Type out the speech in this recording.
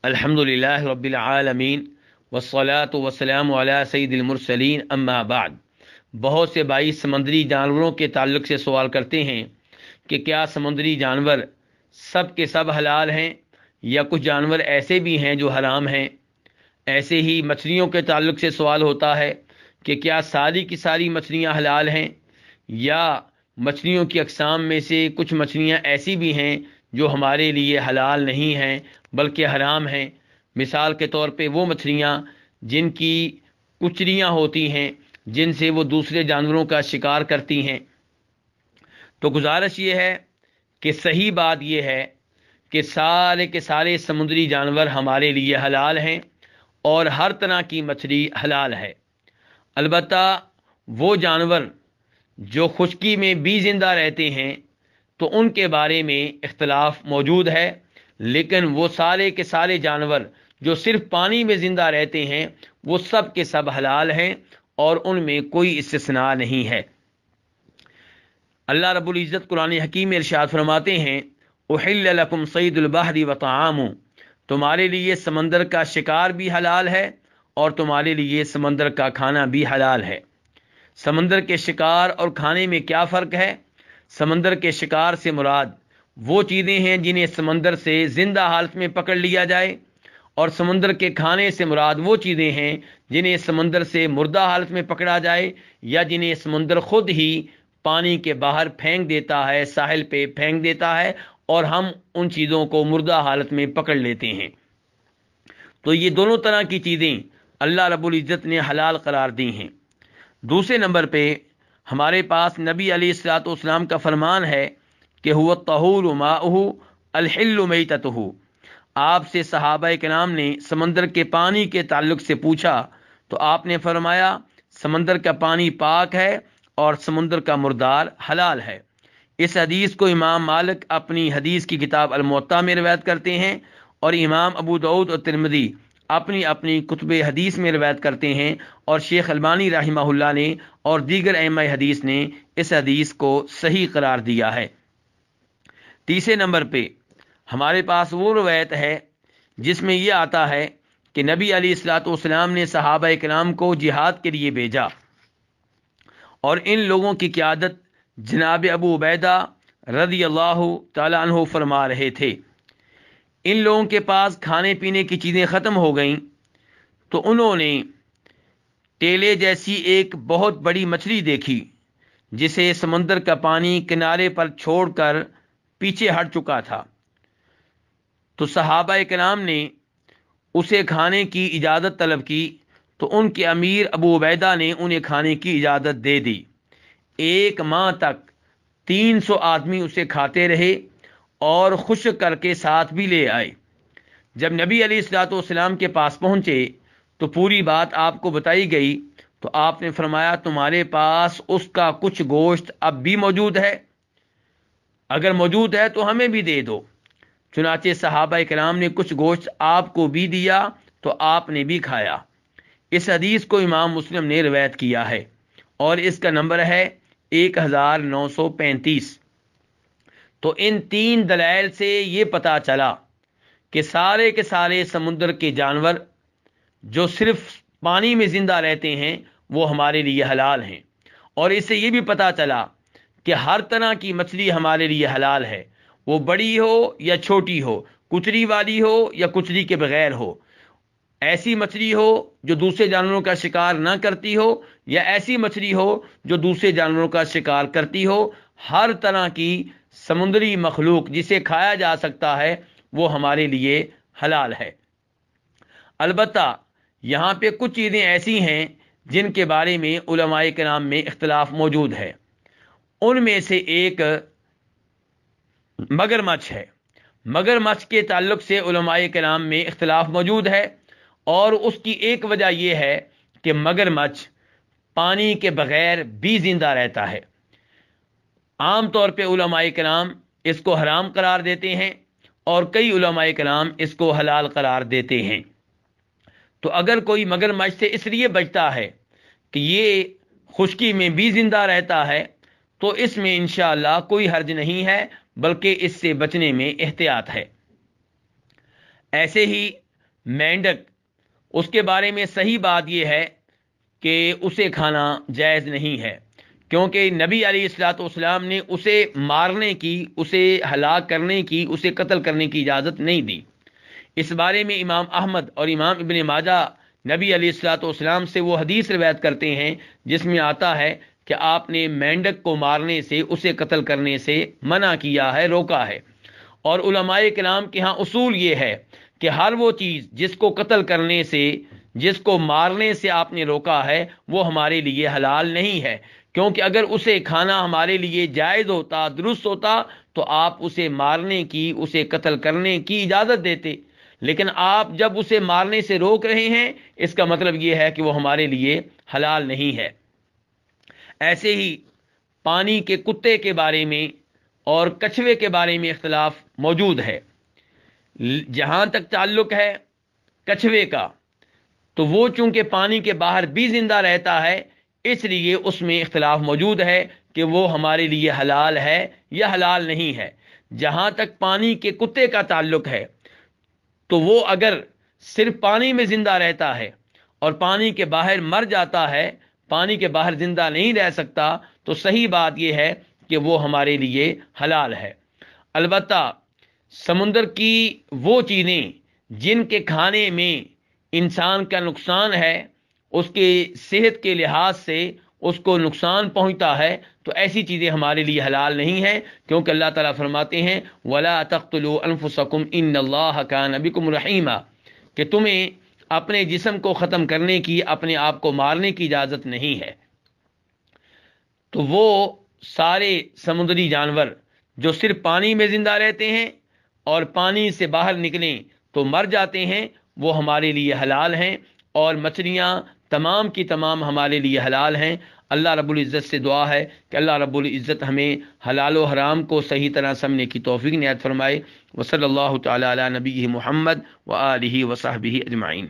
अल्हम्दुलिल्लाहि रब्बिल आलमीन वस्सलातु वस्सलामु अला सय्यिदिल मुरसलीन अम्मा बाद। बहुत से भाई समंदरी जानवरों के ताल्लुक से सवाल करते हैं कि क्या समुद्री जानवर सब के सब हलाल हैं या कुछ जानवर ऐसे भी हैं जो हराम हैं। ऐसे ही मछलियों के ताल्लुक से सवाल होता है कि क्या सारी की सारी मछलियां हलाल हैं या मछलियों की अक़साम में से कुछ मछलियां ऐसी भी हैं जो हमारे लिए हलाल नहीं हैं बल्कि हराम हैं। मिसाल के तौर पे वो मछलियां जिनकी कुचलियां होती हैं, जिनसे वो दूसरे जानवरों का शिकार करती हैं। तो गुजारिश ये है कि सही बात ये है कि सारे के सारे समुद्री जानवर हमारे लिए हलाल हैं और हर तरह की मछली हलाल है। अलबत्ता वो जानवर जो खुश्की में भी ज़िंदा रहते हैं तो उनके बारे में इख्तलाफ मौजूद है, लेकिन वो सारे के सारे जानवर जो सिर्फ पानी में ज़िंदा रहते हैं वो सब के सब हलाल हैं और उनमें कोई इस्तिस्ना नहीं है। अल्लाह रब्बुल इज़्ज़त कुरान हकीम में इरशाद फरमाते हैं, उहिल्ल लकुम सैदुल बहरी व तआमु, तुम्हारे लिए समंदर का शिकार भी हलाल है और तुम्हारे लिए समंदर का खाना भी हलाल है। समंदर के शिकार और खाने में क्या फ़र्क है? समंदर के शिकार से मुराद वो चीज़ें हैं जिन्हें समंदर से ज़िंदा हालत में पकड़ लिया जाए, और समंदर के खाने से मुराद वो चीज़ें हैं जिन्हें समंदर से मुर्दा हालत में पकड़ा जाए या जिन्हें समंदर खुद ही पानी के बाहर फेंक देता है, साहिल पे फेंक देता है और हम उन चीज़ों को मुर्दा हालत में पकड़ लेते हैं। तो ये दोनों तरह की चीज़ें अल्लाह रब्बुल इज़्ज़त ने हलाल करार दी हैं। दूसरे नंबर पे हमारे पास नबी अलैहिस्सलातु वस्सलाम का फरमान है कि हुवा तहूरु माउहु अल-हिल्लु मैततुहु। आपसे सहाबा किराम ने समंदर के पानी के ताल्लुक से पूछा तो आपने फरमाया समंदर का पानी पाक है और समुंदर का मुर्दार हलाल है। इस हदीस को इमाम मालिक अपनी हदीस की किताब अल-मुवत्ता में रिवायत करते हैं और इमाम अबू दाऊद और तिरमिज़ी अपनी अपनी कुतुब हदीस में रिवायत करते हैं, और शेख अलबानी रहमहुल्लाह ने और दीगर अइम्मा हदीस ने इस हदीस को सही करार दिया है। तीसरे नंबर पे हमारे पास वो रवायत है जिसमें यह आता है कि नबी अलैहिस्सलातु वस्सलाम ने सहाबा किराम को जिहाद के लिए भेजा और इन लोगों की क़यादत जनाब अबू उबैदा रज़ियल्लाहु ताला अन्हु फरमा रहे थे। इन लोगों के पास खाने पीने की चीज़ें ख़त्म हो गईं तो उन्होंने टेले जैसी एक बहुत बड़ी मछली देखी जिसे समंदर का पानी किनारे पर छोड़कर पीछे हट चुका था। तो सहाबा किराम ने उसे खाने की इजाज़त तलब की तो उनके अमीर अबू उबैदा ने उन्हें खाने की इजाज़त दे दी। एक माह तक 300 आदमी उसे खाते रहे और खुश्क करके साथ भी ले आए। जब नबी अलैहिस्सलातु वस्सलाम के पास पहुँचे तो पूरी बात आपको बताई गई तो आपने फरमाया तुम्हारे पास उसका कुछ गोश्त अब भी मौजूद है, अगर मौजूद है तो हमें भी दे दो। चुनाचे सहाबा किराम ने कुछ गोश्त आपको भी दिया तो आपने भी खाया। इस हदीस को इमाम मुस्लिम ने रिवायत किया है और इसका नंबर है 1935। तो इन तीन दलाइल से ये पता चला कि सारे के सारे समुद्र के जानवर जो सिर्फ पानी में ज़िंदा रहते हैं वो हमारे लिए हलाल हैं, और इससे ये भी पता चला कि हर तरह की मछली हमारे लिए हलाल है, वो बड़ी हो या छोटी हो, कुचली वाली हो या कुचली के बगैर हो, ऐसी मछली हो जो दूसरे जानवरों का शिकार ना करती हो या ऐसी मछली हो जो दूसरे जानवरों का शिकार करती हो। हर तरह की समुद्री मखलूक जिसे खाया जा सकता है वो हमारे लिए हलाल है। अलबत्ता यहाँ पे कुछ चीज़ें ऐसी हैं जिनके बारे में उलमाए किराम में इख्तिलाफ मौजूद है। उनमें से एक मगरमच्छ है। मगरमच्छ के ताल्लुक से उलमाए किराम में इख्तिलाफ मौजूद है और उसकी एक वजह यह है कि मगरमच्छ पानी के बगैर भी जिंदा रहता है। आम तौर पे उलमाए किराम इसको हराम करार देते हैं और कई उलमाए किराम इसको हलाल करार देते हैं। तो अगर कोई मगरमच्छ से इसलिए बचता है कि ये खुश्की में भी जिंदा रहता है तो इसमें इंशाअल्लाह कोई हर्ज नहीं है, बल्कि इससे बचने में एहतियात है। ऐसे ही مینڈک، اس کے بارے میں صحیح بات یہ ہے کہ اسے کھانا جائز نہیں ہے، کیونکہ نبی علیہ الصلوۃ والسلام نے اسے مارنے کی، اسے ہلاک کرنے کی، اسے قتل کرنے کی اجازت نہیں دی۔ اس بارے میں امام احمد اور امام ابن ماجہ نبی علیہ الصلوۃ والسلام سے وہ حدیث روایت کرتے ہیں جس میں آتا ہے کہ آپ نے مینڈک کو مارنے سے، اسے قتل کرنے سے منع کیا ہے، روکا ہے۔ اور علماء کرام کے ہاں اصول یہ ہے کہ ہر وہ چیز جس کو قتل کرنے سے، جس کو مارنے سے آپ نے روکا ہے، وہ ہمارے لیے حلال نہیں ہے، کیونکہ اگر اسے کھانا ہمارے لیے جائز ہوتا، درست ہوتا، تو آپ اسے مارنے کی، اسے قتل کرنے کی اجازت دیتے، لیکن آپ جب اسے مارنے سے روک رہے ہیں، اس کا مطلب یہ ہے کہ وہ ہمارے لیے حلال نہیں ہے۔ ایسے ہی پانی کے کتے کے بارے میں اور کچھوے کے بارے میں اختلاف موجود ہے۔ جہاں تک تعلق ہے کچھوے کا، تو وہ چونکہ پانی کے باہر بھی زندہ رہتا ہے، اس لیے اس میں اختلاف موجود ہے کہ وہ ہمارے لیے حلال ہے یا حلال نہیں ہے۔ جہاں تک پانی کے کتے کا تعلق ہے، تو وہ اگر صرف پانی میں زندہ رہتا ہے اور پانی کے باہر مر جاتا ہے، پانی کے باہر زندہ نہیں رہ سکتا، تو صحیح بات یہ ہے کہ وہ ہمارے لیے حلال ہے۔ البتہ سمندر کی وہ چیزیں جن کے کھانے میں انسان کا نقصان ہے، اس کے صحت کے لحاظ سے اس کو نقصان پہنچتا ہے، تو ایسی چیزیں ہمارے لیے حلال نہیں ہیں، کیونکہ اللہ تعالیٰ فرماتے ہیں وَلَا تَقْتُلُوا أَنفُسَكُمْ إِنَّ اللَّهَ كَانَ بِكُمْ رَحِيمًا، کہ تمہیں اپنے جسم کو ختم کرنے کی، اپنے آپ کو مارنے کی اجازت نہیں ہے۔ تو وہ سارے سمندری جانور جو صرف پانی میں زندہ رہتے ہیں اور پانی سے باہر نکلیں تو مر جاتے ہیں، وہ ہمارے لیے حلال ہیں، اور مچھلیاں تمام کی تمام ہمارے لیے حلال ہیں۔ اللہ رب العزت سے دعا ہے کہ اللہ رب العزت ہمیں حلال و حرام کو صحیح طرح سمجھنے کی توفیق عنایت فرمائے۔ وصلی اللہ تعالی علی نبی محمد وآلہ وصحبہ اجمعین۔